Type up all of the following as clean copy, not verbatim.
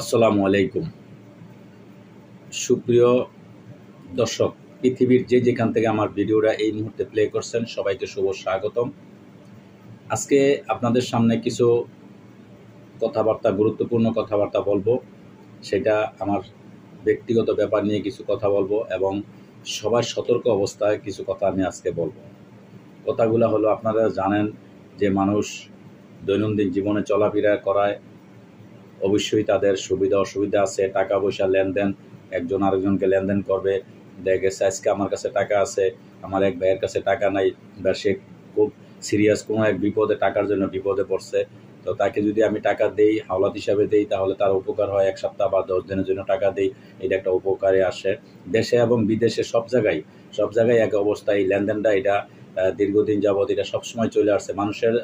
আসসালামু আলাইকুম। সুপ্রিয় দর্শক, পৃথিবীর যেখান থেকে আমার ভিডিওটা এই মুহূর্তে প্লে করছেন সবাইকে শুভ স্বাগতম। আজকে আপনাদের সামনে কিছু গুরুত্বপূর্ণ কথাবার্তা বলবো। সেটা আমার ব্যক্তিগত ব্যাপার নিয়ে কিছু কথা বলবো এবং সবার সতর্ক অবস্থায় কিছু কথা আমি আজকে বলবো। কথাগুলো হলো, আপনারা জানেন যে মানুষ দৈনন্দিন জীবনে চলাফেরা করায় অবশ্যই তাদের সুবিধা অসুবিধা আছে। টাকা পয়সা লেনদেন, একজন আরেকজনকে লেনদেন করবে। দেখা গেছে আজকে আমার কাছে টাকা আছে, আমার এক ভাইয়ের কাছে টাকা নাই, বা সে খুব সিরিয়াস কোনো এক বিপদে, টাকার জন্য বিপদে পড়ছে। তো তাকে যদি আমি টাকা দেই, হাওলাত হিসাবে দেই, তাহলে তার উপকার হয়। 1 সপ্তাহ বা 10 দিনের জন্য টাকা দেই, এটা একটা উপকারে আসে। দেশে এবং বিদেশে সব জায়গায় এক অবস্থা। এই লেনদেনটা এটা দীর্ঘদিন যাবৎ এটা সবসময় চলে আসছে মানুষের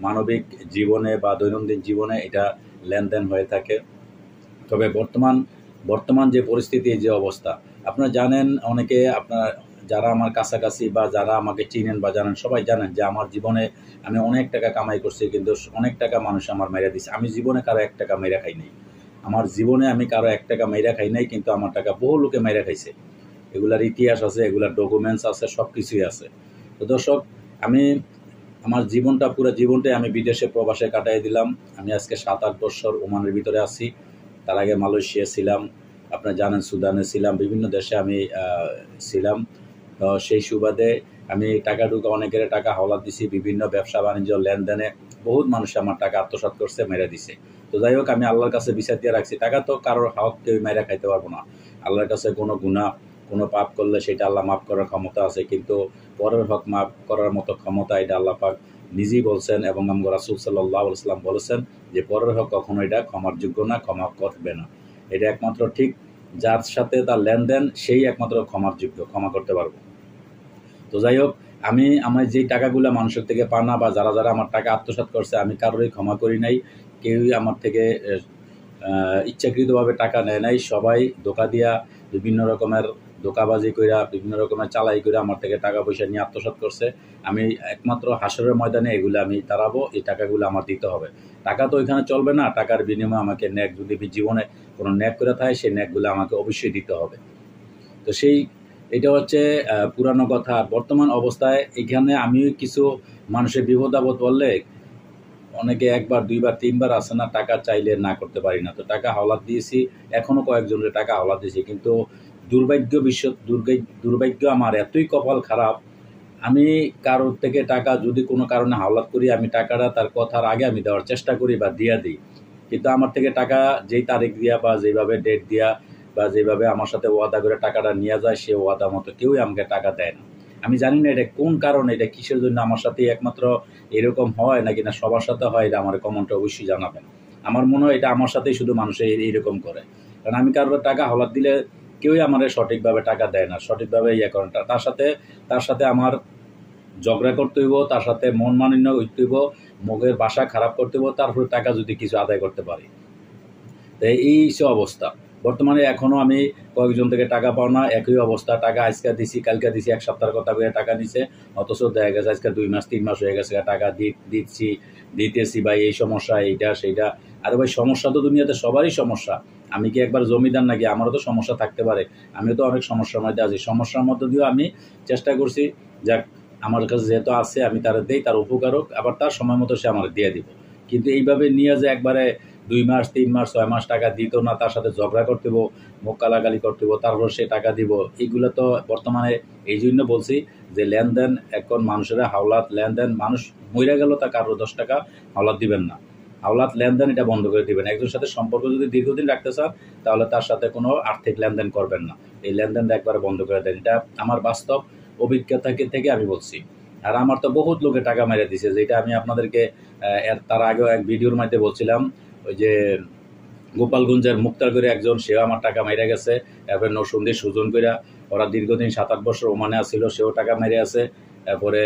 মানবিক জীবনে বা দৈনন্দিন জীবনে এটা লেনদেন হয়ে থাকে। তবে বর্তমান যে পরিস্থিতি, যে অবস্থা, আপনারা জানেন, অনেকে আপনার যারা আমার কাছাকাছি বা যারা আমাকে চিনেন বা জানেন, সবাই জানেন যে আমার জীবনে আমি অনেক টাকা কামাই করছি, কিন্তু অনেক টাকা মানুষ আমার মেরে দিচ্ছে। আমি জীবনে কারো 1 টাকা মেরে খাই নাই। আমার জীবনে আমি কারো 1 টাকা মেরে খাই নাই, কিন্তু আমার টাকা বহু লোকে মেরে খাইছে। এগুলার ইতিহাস আছে, এগুলার ডকুমেন্টস আছে, সব কিছুই আছে। তো দর্শক, আমি আমার পুরো জীবনটাই আমি বিদেশে প্রবাসে কাটাই দিলাম। আমি আজকে 7-8 বছর ওমানের ভিতরে আছি। তার আগে মালয়েশিয়া ছিলাম, আপনারা জানেন, সুদানে ছিলাম, বিভিন্ন দেশে আমি ছিলাম। তো সেই সুবাদে আমি অনেকের টাকা হাওলাত দিছি, বিভিন্ন ব্যবসা বাণিজ্য লেনদেনে বহুত মানুষ আমার টাকা আত্মসাৎ করছে, মেরে দিছে। তো যাই হোক, আমি আল্লাহর কাছে বিচার দিয়ে রাখছি, টাকা তো কারোর হক কেউ মেরে খাইতে পারবো না। আল্লাহর কাছে কোনো পাপ করলে সেটা আল্লাহ মাফ করার ক্ষমতা আছে, কিন্তু পরের হক মাফ করার মতো ক্ষমতা এটা আল্লাহ পাক নিজেই বলছেন, এবং আমগো রাসূল সাল্লাল্লাহু আলাইহি ওয়াসাল্লাম বলেছেন যে পরের হক কখনো এটা ক্ষমার যোগ্য না, ক্ষমা করবে না। এটা একমাত্র ঠিক যার সাথে তার লেনদেন, সেই একমাত্র ক্ষমার যোগ্য, ক্ষমা করতে পারবো। তো যাই হোক, আমার যেই টাকাগুলো মানুষের থেকে পানা বা যারা আমার টাকা আত্মসাৎ করছে, আমি কারোরই ক্ষমা করি নাই। কেউই আমার থেকে ইচ্ছাকৃতভাবে টাকা নেয় নাই। সবাই ধোঁকা দিয়া, বিভিন্ন রকমের ধোঁকাবাজি কইরা, বিভিন্ন রকমের চালাই কইরা আমার থেকে টাকা পয়সা নিয়ে আত্মসাৎ করছে। আমি একমাত্র হাসরের ময়দানে এগুলো আমি তাড়াবো, এই টাকাগুলো আমার দিতে হবে। টাকা তো ওইখানে চলবে না, টাকার বিনিময়ে আমাকে ন্যাক, যদি জীবনে কোনো ন্যাক করে থাকে, সেই ন্যাকগুলো আমাকে অবশ্যই দিতে হবে। তো এটা হচ্ছে পুরানো কথা। বর্তমান অবস্থায় এখানে আমি কিছু মানুষের বিপদ আপদ বললে অনেকে 1 বার 2 বার 3 বার আছে না, টাকা চাইলে না করতে পারি না। তো টাকা হাওলাত দিয়েছি, এখনও কয়েকজনের টাকা হাওলাত দিয়েছি, কিন্তু দুর্ভাগ্য আমার এতই কপাল খারাপ, আমি কারোর থেকে টাকা যদি কোনো কারণে হাওলাত করি, আমি টাকাটা তার কথার আগে আমি দেওয়ার চেষ্টা করি বা দিয়া দিই। কিন্তু আমার থেকে টাকা যেই তারিখ দিয়া বা যেভাবে ডেট দিয়া বা যেভাবে আমার সাথে ওয়াদা করে টাকাটা নিয়ে যায়, সে ওয়াদা মতো কেউই আমাকে টাকা দেয় না। আমি জানি না এটা কোন কারণে, এটা কিসের জন্য আমার সাথে একমাত্র এরকম হয়, নাকি না সবার সাথে হয়, এটা আমার কমেন্টে অবশ্যই জানাবেন। আমার মনে হয় এটা আমার সাথেই শুধু মানুষ এইরকম করে। কারণ আমি কারোর টাকা হাওলাত দিলে কেউই আমার সঠিকভাবে টাকা দেয় না, সঠিকভাবে করেন। তার সাথে আমার ঝগড়া করতে হইব, তার সাথে মন মালিন্য হইতে হইব, মুখের ভাষা খারাপ করতে হইব, তারপরে টাকা যদি কিছু আদায় করতে পারি। তো এই অবস্থা বর্তমানে। এখনও আমি কয়েকজন থেকে টাকা পাও না, একই অবস্থা। টাকা আজকে দিছি, কালকে দিছি, 1 সপ্তাহের কথা বলে টাকা নিছে, অথচ দেখা গেছে আজকে 2 মাস 3 মাস হয়ে গেছে টাকা দিতেছি। ভাই এই সমস্যা, এইটা সেইটা। আরে ভাই, সমস্যা তো দুনিয়াতে সবারই সমস্যা। আমি কি একবার জমিদার নাকি? আমারও তো সমস্যা থাকতে পারে। আমিও তো অনেক সমস্যার মধ্যে আছি। সমস্যার মধ্যে দিয়েও আমি চেষ্টা করছি, যাক, আমার কাছে যেহেতু আছে আমি তার দেই, তার উপকার হোক, আবার তার সময় মতো সে আমার দিয়ে দিব। কিন্তু এইভাবে নিয়ে যে একবারে 2 মাস 3 মাস 6 মাস টাকা দিত না, তার সাথে ঝগড়া করতে হবো, মুখ কালাকালি করতে হবো, তারপর সে টাকা দিব, এইগুলো তো বর্তমানে। এই জন্য বলছি যে লেনদেন, এখন মানুষেরা হাওলাত লেনদেন, মানুষ মইরা গেল তা কারো 10 টাকা হাওলাত দিবেন না। হাওলাত লেনদেন এটা বন্ধ করে দিবেন। একজনের সাথে সম্পর্ক যদি দীর্ঘদিন রাখতে চান, তাহলে তার সাথে কোনো আর্থিক লেনদেন করবেন না। এই লেনদেনটা একবারে বন্ধ করে দেন। এটা আমার বাস্তব অভিজ্ঞতা থেকে আমি বলছি। আর আমার তো বহুত লোকে টাকা মেরে দিছে, যেটা আমি আপনাদেরকে তার আগেও এক ভিডিওর মধ্যে বলছিলাম। ওই যে গোপালগঞ্জের মুক্তারগড়ে একজন, সেও আমার টাকা মেরে গেছে। এরপরে নরসিংদী সুজন কইরা, ওরা দীর্ঘদিন 7-8 বছর ওমানে আসছিল, সেও টাকা মেরে আছে। তারপরে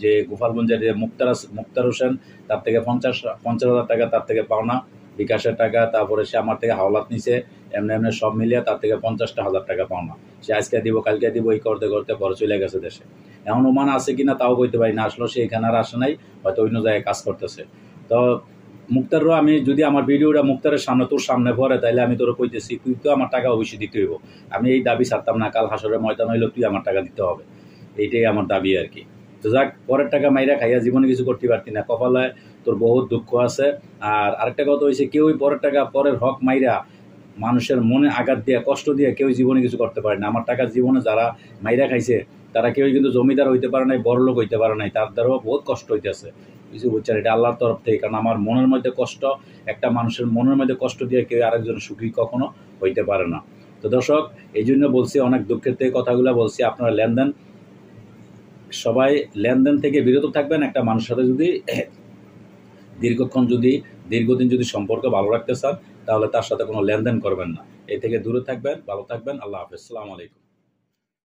যে গোপালগঞ্জের যে মুক্তার হোসেন, তার থেকে 50,000 টাকা তার থেকে পাওনা বিকাশের টাকা। তারপরে সে আমার থেকে হাওলাত নিছে, এমনি সব মিলিয়ে তার থেকে 50,000 টাকা পাওনা। সে আজকে দিব, কালকে দিব, এই করতে করতে পরে চলে গেছে দেশে। এখন ওমান আছে কিনা তাও বলতে পারি না, আসলে সে এখানে আর আসে নাই, হয়তো অন্য জায়গায় কাজ করতেছে। তো মুক্তারও আমি যদি আমার ভিডিওটা মুক্তারের সামনে তোর সামনে পড়ে তাইলে আমি তোর কইতেছি তুই তো আমার টাকা অবশ্যই দিতে হইব। আমি এই দাবি ছাড়তাম না, কাল হাসরের ময়দান হইলেও তুই আমার টাকা দিতে হবে, এইটাই আমার দাবি আর কি। তো যাক, পরের টাকা মাইরা খাইয়া জীবনে কিছু করতে পারতি না, কপালে তোর বহুত দুঃখ আছে। আর আরেকটা কথা হয়েছে, কেউই পরের টাকা পরের হক মাইরা মানুষের মনে আঘাত দিয়া কষ্ট দিয়ে কেউ জীবনে কিছু করতে পারে না। আমার টাকা জীবনে যারা মাইরা খাইছে তারা কেউই কিন্তু জমিদার হইতে পারে নাই, বড়লোক হইতে পারে নাই, তার দ্বারাও বহুত কষ্ট হইতেছে কিছু বুঝছেন। এটা আল্লাহর তরফ থেকে, কারণ আমার মনের মধ্যে কষ্ট, একটা মানুষের মনের মধ্যে কষ্ট দিয়ে কেউ আরেকজন সুখী কখনো হইতে পারে না। তো দর্শক, এই জন্য বলছি, অনেক দুঃখের থেকে কথাগুলো বলছি, আপনারা লেনদেন সবাই লেনদেন থেকে বিরত থাকবেন। একটা মানুষের সাথে যদি দীর্ঘদিন যদি সম্পর্ক ভালো রাখতে চান তাহলে তার সাথে কোনো লেনদেন করবেন না। এই থেকে দূরে থাকবেন, ভালো থাকবেন। আল্লাহ হাফেজ, আসসালামু আলাইকুম।